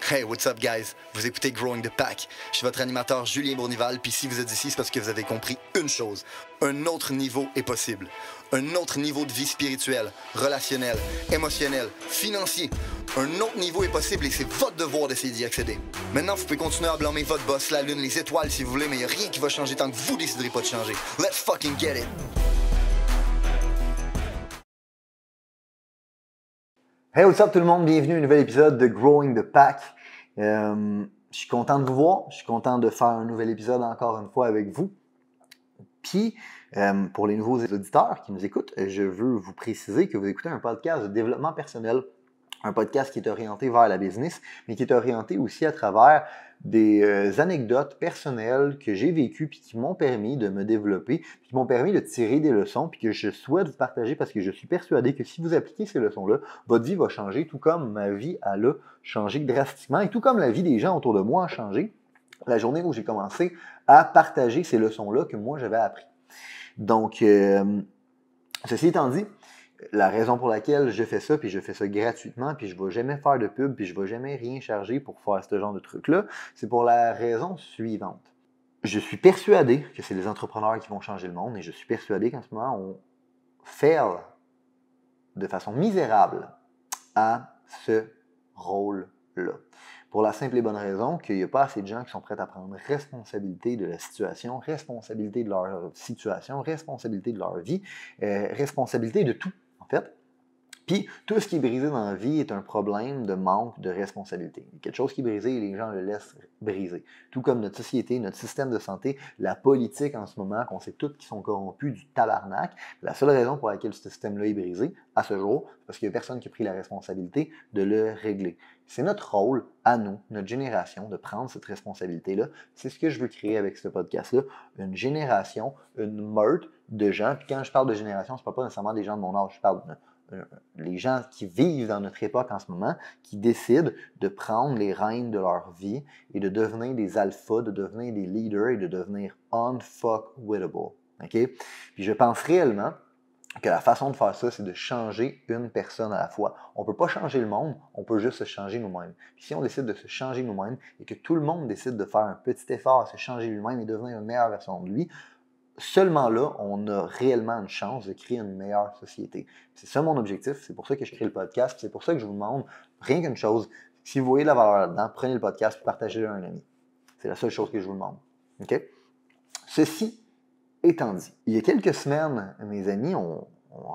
Hey, what's up, guys? Vous écoutez Growing the Pack. Je suis votre animateur Julien Bournival, puis si vous êtes ici, c'est parce que vous avez compris une chose. Un autre niveau est possible. Un autre niveau de vie spirituelle, relationnelle, émotionnelle, financier. Un autre niveau est possible et c'est votre devoir d'essayer d'y accéder. Maintenant, vous pouvez continuer à blâmer votre boss, la lune, les étoiles si vous voulez, mais il n'y a rien qui va changer tant que vous déciderez pas de changer. Let's fucking get it! Hey, what's up tout le monde? Bienvenue à un nouvel épisode de Growing the Pack. Je suis content de vous voir. Je suis content de faire un nouvel épisode encore une fois avec vous. Puis, pour les nouveaux auditeurs qui nous écoutent, je veux vous préciser que vous écoutez un podcast de développement personnel. Un podcast qui est orienté vers la business, mais qui est orienté aussi à travers des anecdotes personnelles que j'ai vécues puis qui m'ont permis de me développer, puis qui m'ont permis de tirer des leçons, puis que je souhaite vous partager parce que je suis persuadé que si vous appliquez ces leçons-là, votre vie va changer, tout comme ma vie elle a changé drastiquement, et tout comme la vie des gens autour de moi a changé la journée où j'ai commencé à partager ces leçons-là que moi j'avais appris. Donc, ceci étant dit, la raison pour laquelle je fais ça, puis je fais ça gratuitement, puis je ne vais jamais faire de pub, puis je ne vais jamais rien charger pour faire ce genre de truc-là, c'est pour la raison suivante. Je suis persuadé que c'est les entrepreneurs qui vont changer le monde, et je suis persuadé qu'en ce moment, on fail de façon misérable à ce rôle-là. Pour la simple et bonne raison qu'il n'y a pas assez de gens qui sont prêts à prendre responsabilité de la situation, responsabilité de leur situation, responsabilité de leur vie, responsabilité de tout, en fait. Puis, tout ce qui est brisé dans la vie est un problème de manque de responsabilité. Quelque chose qui est brisé, les gens le laissent briser. Tout comme notre société, notre système de santé, la politique en ce moment, qu'on sait toutes qui sont corrompus du tabarnak. La seule raison pour laquelle ce système-là est brisé, à ce jour, c'est parce qu'il n'y a personne qui a pris la responsabilité de le régler. C'est notre rôle, à nous, notre génération, de prendre cette responsabilité-là. C'est ce que je veux créer avec ce podcast-là. Une génération, une meute de gens. Puis quand je parle de génération, je ne parle pas nécessairement des gens de mon âge, je parle les gens qui vivent dans notre époque en ce moment, qui décident de prendre les rênes de leur vie et de devenir des alphas, de devenir des leaders et de devenir unfuckwittable. Okay? Puis je pense réellement que la façon de faire ça, c'est de changer une personne à la fois. On ne peut pas changer le monde, on peut juste se changer nous-mêmes. Puis si on décide de se changer nous-mêmes et que tout le monde décide de faire un petit effort à se changer lui-même et devenir une meilleure version de lui, seulement là, on a réellement une chance de créer une meilleure société. C'est ça mon objectif, c'est pour ça que je crée le podcast, c'est pour ça que je vous demande rien qu'une chose, si vous voyez la valeur là-dedans, prenez le podcast et partagez-le à un ami. C'est la seule chose que je vous demande. OK? Ceci étant dit, il y a quelques semaines, mes amis ont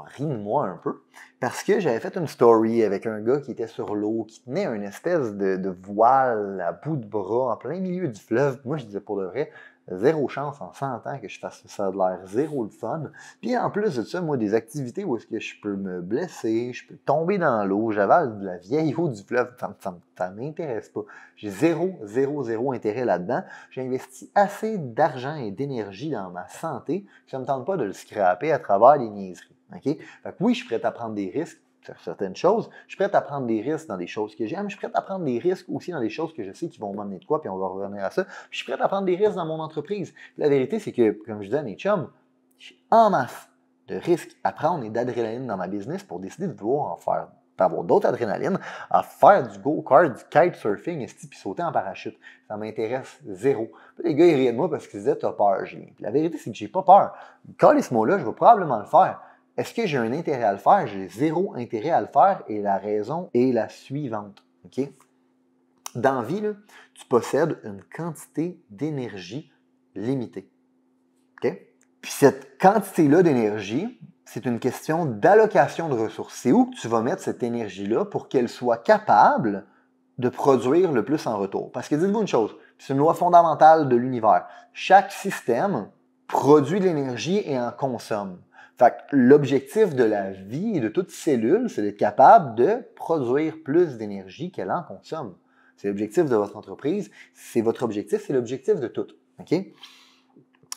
ri de moi un peu parce que j'avais fait une story avec un gars qui était sur l'eau, qui tenait une espèce de voile à bout de bras en plein milieu du fleuve. Moi, je disais pour de vrai, zéro chance en 100 ans que je fasse ça, ça a l'air zéro le fun. Puis en plus de ça, moi, des activités où est-ce que je peux me blesser, je peux tomber dans l'eau, j'avale de la vieille eau du fleuve, ça m'intéresse pas. J'ai zéro intérêt là-dedans. J'ai investi assez d'argent et d'énergie dans ma santé que ça ne me tente pas de le scraper à travers les niaiseries. Okay? Fait que oui, je suis prêt à prendre des risques sur certaines choses. Je suis prêt à prendre des risques dans des choses que j'aime. Je suis prêt à prendre des risques aussi dans des choses que je sais qui vont m'amener de quoi, puis on va revenir à ça. Puis je suis prêt à prendre des risques dans mon entreprise. Puis la vérité, c'est que, comme je disais à mes chums, j'ai en masse de risques à prendre et d'adrénaline dans ma business pour décider de vouloir en faire, avoir d'autres adrénaline, à faire du go-kart, du kitesurfing, puis sauter en parachute. Ça m'intéresse zéro. Puis les gars, ils riaient de moi parce qu'ils disaient « t'as peur, Julien ». Puis la vérité, c'est que j'ai pas peur. Quand ce mot-là, je vais probablement le faire. Est-ce que j'ai un intérêt à le faire? J'ai zéro intérêt à le faire et la raison est la suivante. Okay? Dans la vie, là, tu possèdes une quantité d'énergie limitée. Okay? Puis cette quantité-là d'énergie, c'est une question d'allocation de ressources. C'est où que tu vas mettre cette énergie-là pour qu'elle soit capable de produire le plus en retour? Parce que dites-vous une chose, c'est une loi fondamentale de l'univers. Chaque système produit de l'énergie et en consomme. Fait que l'objectif de la vie et de toute cellule, c'est d'être capable de produire plus d'énergie qu'elle en consomme. C'est l'objectif de votre entreprise, c'est votre objectif, c'est l'objectif de tout. Okay?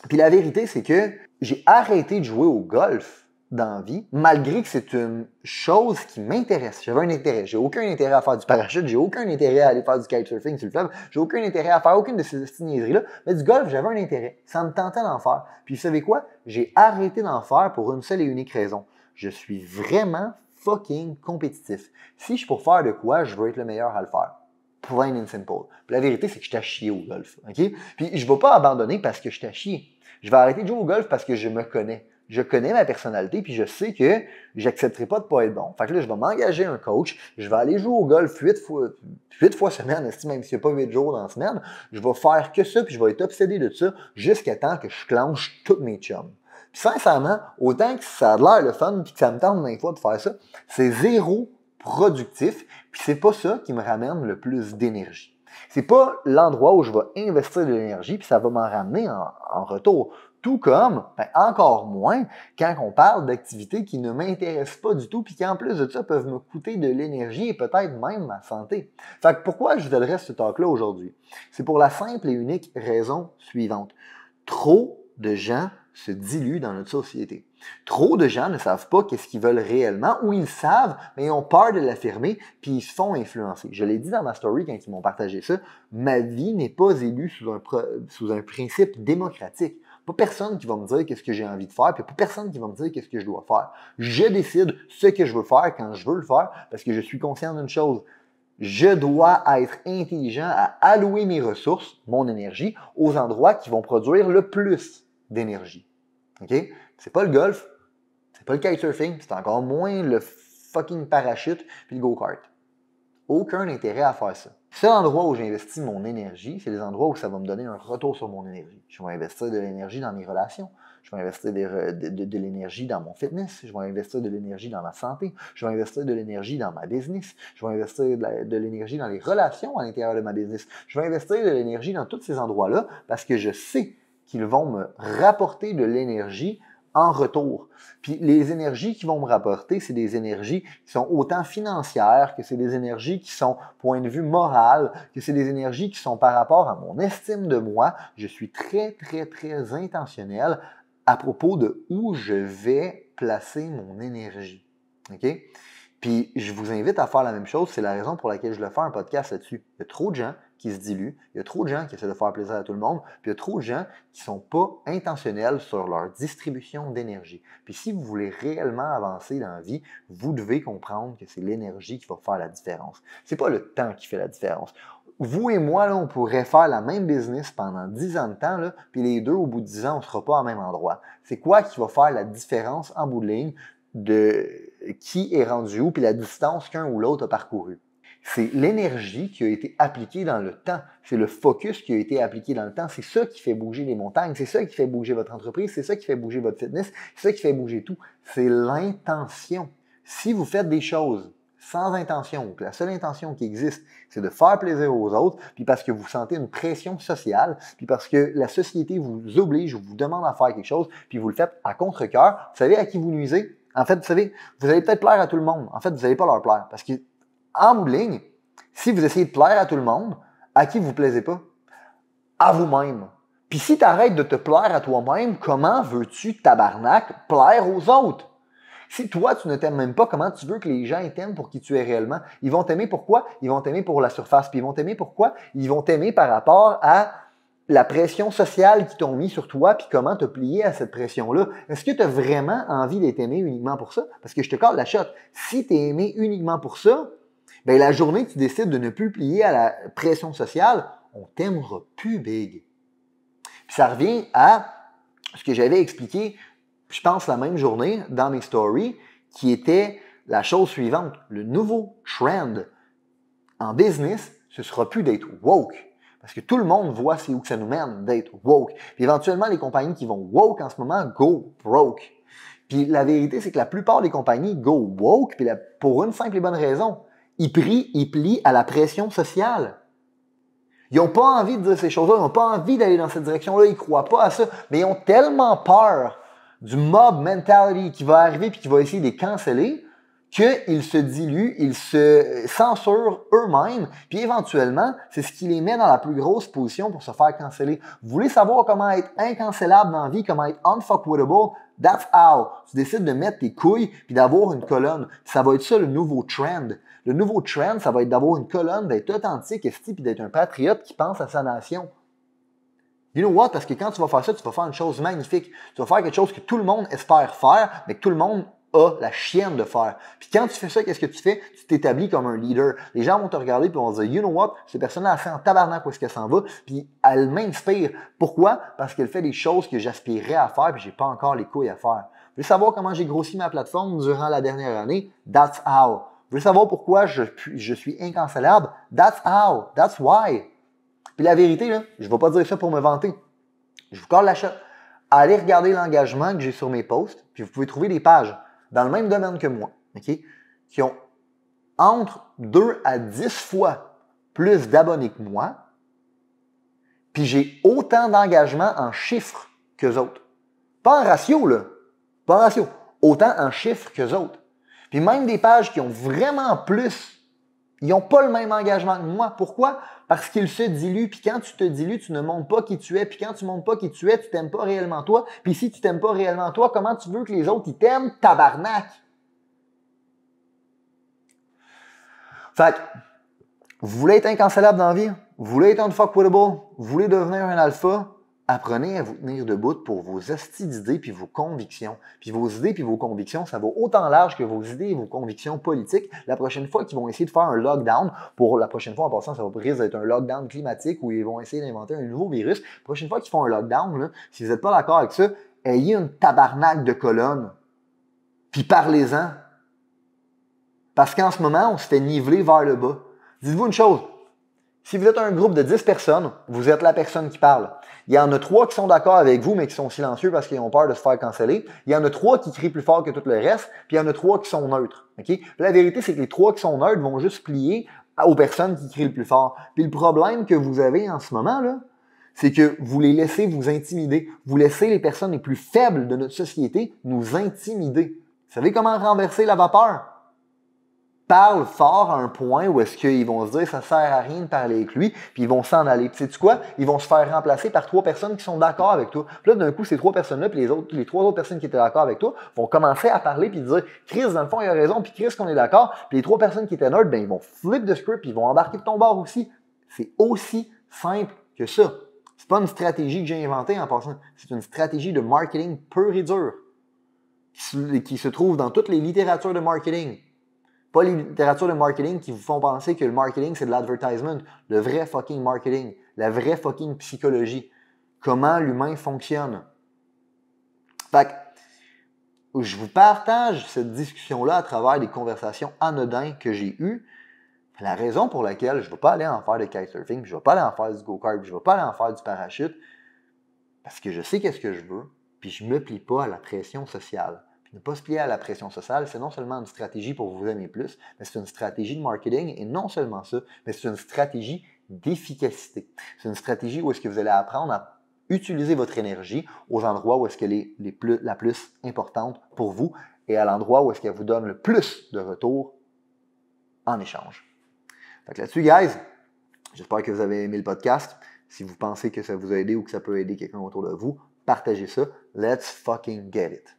Puis la vérité, c'est que j'ai arrêté de jouer au golf dans la vie, malgré que c'est une chose qui m'intéresse. J'avais un intérêt. J'ai aucun intérêt à faire du parachute, j'ai aucun intérêt à aller faire du kitesurfing sur le fleuve, j'ai aucun intérêt à faire aucune de ces niaiseries-là. Mais du golf, j'avais un intérêt. Ça me tentait d'en faire. Puis vous savez quoi? J'ai arrêté d'en faire pour une seule et unique raison. Je suis vraiment fucking compétitif. Si je suis pour faire de quoi, je veux être le meilleur à le faire. Plain and simple. Puis la vérité, c'est que je t'ai chié au golf. OK? Puis je ne vais pas abandonner parce que je t'ai chié. Je vais arrêter de jouer au golf parce que je me connais. Je connais ma personnalité, puis je sais que j'accepterai pas de pas être bon. Fait que là, je vais m'engager un coach, je vais aller jouer au golf 8 fois semaine, même s'il n'y a pas 8 jours dans la semaine. Je vais faire que ça, puis je vais être obsédé de ça jusqu'à temps que je clenche tous mes chums. Puis sincèrement, autant que ça a l'air le fun, puis que ça me tente d'un fois de faire ça, c'est zéro productif, puis c'est pas ça qui me ramène le plus d'énergie. C'est pas l'endroit où je vais investir de l'énergie, puis ça va m'en ramener en retour. Tout comme, encore moins, quand on parle d'activités qui ne m'intéressent pas du tout, puis qui en plus de ça peuvent me coûter de l'énergie et peut-être même ma santé. Fait que pourquoi je vous adresse ce talk-là aujourd'hui? C'est pour la simple et unique raison suivante. Trop de gens se diluent dans notre société. Trop de gens ne savent pas qu'est-ce qu'ils veulent réellement, ou ils savent, mais ils ont peur de l'affirmer, puis ils se font influencer. Je l'ai dit dans ma story quand ils m'ont partagé ça, ma vie n'est pas élue sous un principe démocratique. Pas personne qui va me dire qu'est-ce que j'ai envie de faire, puis pas personne qui va me dire qu'est-ce que je dois faire. Je décide ce que je veux faire quand je veux le faire, parce que je suis conscient d'une chose. Je dois être intelligent à allouer mes ressources, mon énergie, aux endroits qui vont produire le plus d'énergie. OK? C'est pas le golf, c'est pas le kitesurfing, c'est encore moins le fucking parachute puis le go-kart. Aucun intérêt à faire ça. Le seul endroit où j'investis mon énergie, c'est les endroits où ça va me donner un retour sur mon énergie. Je vais investir de l'énergie dans mes relations. Je vais investir de l'énergie dans mon fitness. Je vais investir de l'énergie dans ma santé. Je vais investir de l'énergie dans ma business. Je vais investir de l'énergie dans les relations à l'intérieur de ma business. Je vais investir de l'énergie dans tous ces endroits-là parce que je sais qu'ils vont me rapporter de l'énergie en retour. Puis les énergies qui vont me rapporter, c'est des énergies qui sont autant financières, que c'est des énergies qui sont point de vue moral, que c'est des énergies qui sont par rapport à mon estime de moi. Je suis très, très, très intentionnel à propos de où je vais placer mon énergie. OK? Puis je vous invite à faire la même chose. C'est la raison pour laquelle je le fais un podcast là-dessus. Il y a trop de gens qui se diluent. Il y a trop de gens qui essaient de faire plaisir à tout le monde. Puis il y a trop de gens qui ne sont pas intentionnels sur leur distribution d'énergie. Puis si vous voulez réellement avancer dans la vie, vous devez comprendre que c'est l'énergie qui va faire la différence. C'est pas le temps qui fait la différence. Vous et moi, là, on pourrait faire la même business pendant 10 ans de temps, là, puis les deux, au bout de 10 ans, on ne sera pas au même endroit. C'est quoi qui va faire la différence en bout de ligne de qui est rendu où, puis la distance qu'un ou l'autre a parcouru? C'est l'énergie qui a été appliquée dans le temps. C'est le focus qui a été appliqué dans le temps. C'est ça qui fait bouger les montagnes. C'est ça qui fait bouger votre entreprise. C'est ça qui fait bouger votre fitness. C'est ça qui fait bouger tout. C'est l'intention. Si vous faites des choses sans intention, que la seule intention qui existe, c'est de faire plaisir aux autres, puis parce que vous sentez une pression sociale, puis parce que la société vous oblige ou vous demande à faire quelque chose, puis vous le faites à contre-cœur, vous savez à qui vous nuisez? En fait, vous savez, vous allez peut-être plaire à tout le monde. En fait, vous n'allez pas leur plaire. Parce que, en bout de ligne, si vous essayez de plaire à tout le monde, à qui vous ne plaisez pas? À vous-même. Puis si tu arrêtes de te plaire à toi-même, comment veux-tu, tabarnak, plaire aux autres? Si toi, tu ne t'aimes même pas, comment tu veux que les gens t'aiment pour qui tu es réellement? Ils vont t'aimer pourquoi? Ils vont t'aimer pour la surface. Puis ils vont t'aimer pourquoi? Ils vont t'aimer par rapport à la pression sociale qu'ils t'ont mis sur toi, puis comment te plier à cette pression-là. Est-ce que tu as vraiment envie d'être aimé uniquement pour ça? Parce que je te colle la shot. Si tu es aimé uniquement pour ça, bien, la journée que tu décides de ne plus plier à la pression sociale, on t'aimera plus, big. Puis ça revient à ce que j'avais expliqué, je pense, la même journée dans mes stories, qui était la chose suivante. Le nouveau trend en business, ce sera plus d'être woke. Parce que tout le monde voit c'est où que ça nous mène d'être woke. Puis éventuellement, les compagnies qui vont woke en ce moment, go broke. Puis la vérité, c'est que la plupart des compagnies go woke, puis pour une simple et bonne raison. Ils plient à la pression sociale. Ils n'ont pas envie de dire ces choses-là, ils n'ont pas envie d'aller dans cette direction-là, ils ne croient pas à ça, mais ils ont tellement peur du mob mentality qui va arriver puis qui va essayer de les canceller, qu'ils se diluent, ils se censurent eux-mêmes, puis éventuellement, c'est ce qui les met dans la plus grosse position pour se faire canceller. Vous voulez savoir comment être incancellable dans la vie, comment être unfuckwittable? That's how. Tu décides de mettre tes couilles puis d'avoir une colonne. Ça va être ça le nouveau trend. Le nouveau trend, ça va être d'avoir une colonne, d'être authentique, puis d'être un patriote qui pense à sa nation. You know what? Parce que quand tu vas faire ça, tu vas faire une chose magnifique. Tu vas faire quelque chose que tout le monde espère faire, mais que tout le monde a la chienne de faire. Puis quand tu fais ça, qu'est-ce que tu fais? Tu t'établis comme un leader. Les gens vont te regarder et vont se dire, you know what? Cette personne-là a fait en tabarnak où est-ce qu'elle s'en va, puis elle m'inspire. Pourquoi? Parce qu'elle fait des choses que j'aspirerais à faire puis j'ai pas encore les couilles à faire. Vous voulez savoir comment j'ai grossi ma plateforme durant la dernière année? That's how. Vous voulez savoir pourquoi je suis incancellable? That's how. That's why. Puis la vérité, là, je ne vais pas dire ça pour me vanter. Je vous colle la chatte. Allez regarder l'engagement que j'ai sur mes posts, puis vous pouvez trouver des pages dans le même domaine que moi, OK, qui ont entre 2 à 10 fois plus d'abonnés que moi, puis j'ai autant d'engagement en chiffres qu'eux autres. Pas en ratio, là. Pas en ratio. Autant en chiffres qu'eux autres. Puis même des pages qui ont vraiment plus, ils n'ont pas le même engagement que moi. Pourquoi? Parce qu'ils se diluent. Puis quand tu te dilues, tu ne montres pas qui tu es. Puis quand tu ne montres pas qui tu es, tu t'aimes pas réellement toi. Puis si tu t'aimes pas réellement toi, comment tu veux que les autres ils t'aiment? Tabarnak! Fait que, vous voulez être incancellable dans la vie? Vous voulez être unfuckwittable? Vous voulez devenir un alpha? Apprenez à vous tenir debout pour vos estis d'idées puis vos convictions. Puis vos idées puis vos convictions, ça va autant large que vos idées et vos convictions politiques. La prochaine fois qu'ils vont essayer de faire un lockdown, pour la prochaine fois en passant, ça va risque d'être un lockdown climatique où ils vont essayer d'inventer un nouveau virus. La prochaine fois qu'ils font un lockdown, là, si vous n'êtes pas d'accord avec ça, ayez une tabarnak de colonne. Puis parlez-en. Parce qu'en ce moment, on se fait niveler vers le bas. Dites-vous une chose. Si vous êtes un groupe de 10 personnes, vous êtes la personne qui parle. Il y en a 3 qui sont d'accord avec vous, mais qui sont silencieux parce qu'ils ont peur de se faire canceller. Il y en a 3 qui crient plus fort que tout le reste, puis il y en a 3 qui sont neutres. Okay? La vérité, c'est que les 3 qui sont neutres vont juste plier aux personnes qui crient le plus fort. Puis le problème que vous avez en ce moment, là, c'est que vous les laissez vous intimider. Vous laissez les personnes les plus faibles de notre société nous intimider. Vous savez comment renverser la vapeur? Parle fort à un point où est-ce qu'ils vont se dire ça sert à rien de parler avec lui, puis ils vont s'en aller. Puis sais-tu quoi? Ils vont se faire remplacer par 3 personnes qui sont d'accord avec toi. Puis là, d'un coup, ces 3 personnes-là, puis les 3 autres personnes qui étaient d'accord avec toi, vont commencer à parler puis dire Chris, dans le fond, il a raison, puis Chris, qu'on est d'accord. Puis les 3 personnes qui étaient neutres, ben ils vont flip the script, puis ils vont embarquer de ton bord aussi. C'est aussi simple que ça. C'est pas une stratégie que j'ai inventée en passant. C'est une stratégie de marketing pure et dure qui se trouve dans toutes les littératures de marketing. Pas les littératures de marketing qui vous font penser que le marketing, c'est de l'advertisement. Le vrai fucking marketing. La vraie fucking psychologie. Comment l'humain fonctionne. Fait que je vous partage cette discussion-là à travers des conversations anodines que j'ai eues. La raison pour laquelle je ne vais pas aller en faire de kitesurfing, je ne vais pas aller en faire du go-kart, je ne vais pas aller en faire du parachute, parce que je sais qu'est-ce que je veux, puis je ne me plie pas à la pression sociale. Ne pas se plier à la pression sociale, c'est non seulement une stratégie pour vous aimer plus, mais c'est une stratégie de marketing et non seulement ça, mais c'est une stratégie d'efficacité. C'est une stratégie où est-ce que vous allez apprendre à utiliser votre énergie aux endroits où est-ce qu'elle est la plus importante pour vous et à l'endroit où est-ce qu'elle vous donne le plus de retour en échange. Fait que là-dessus, guys, j'espère que vous avez aimé le podcast. Si vous pensez que ça vous a aidé ou que ça peut aider quelqu'un autour de vous, partagez ça. Let's fucking get it.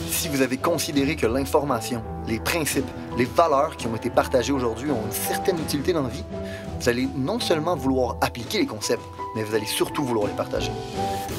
Si vous avez considéré que l'information, les principes, les valeurs qui ont été partagées aujourd'hui ont une certaine utilité dans la vie, vous allez non seulement vouloir appliquer les concepts, mais vous allez surtout vouloir les partager.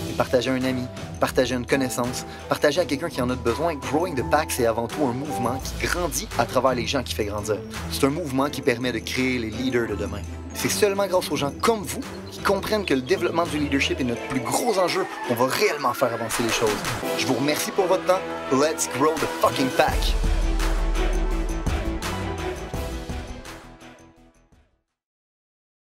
Et partager à un ami, partager à une connaissance, partager à quelqu'un qui en a besoin. Growing the Pack, c'est avant tout un mouvement qui grandit à travers les gens qui fait grandir. C'est un mouvement qui permet de créer les leaders de demain. C'est seulement grâce aux gens comme vous qui comprennent que le développement du leadership est notre plus gros enjeu qu'on va réellement faire avancer les choses. Je vous remercie pour votre temps. Let's grow the fucking pack!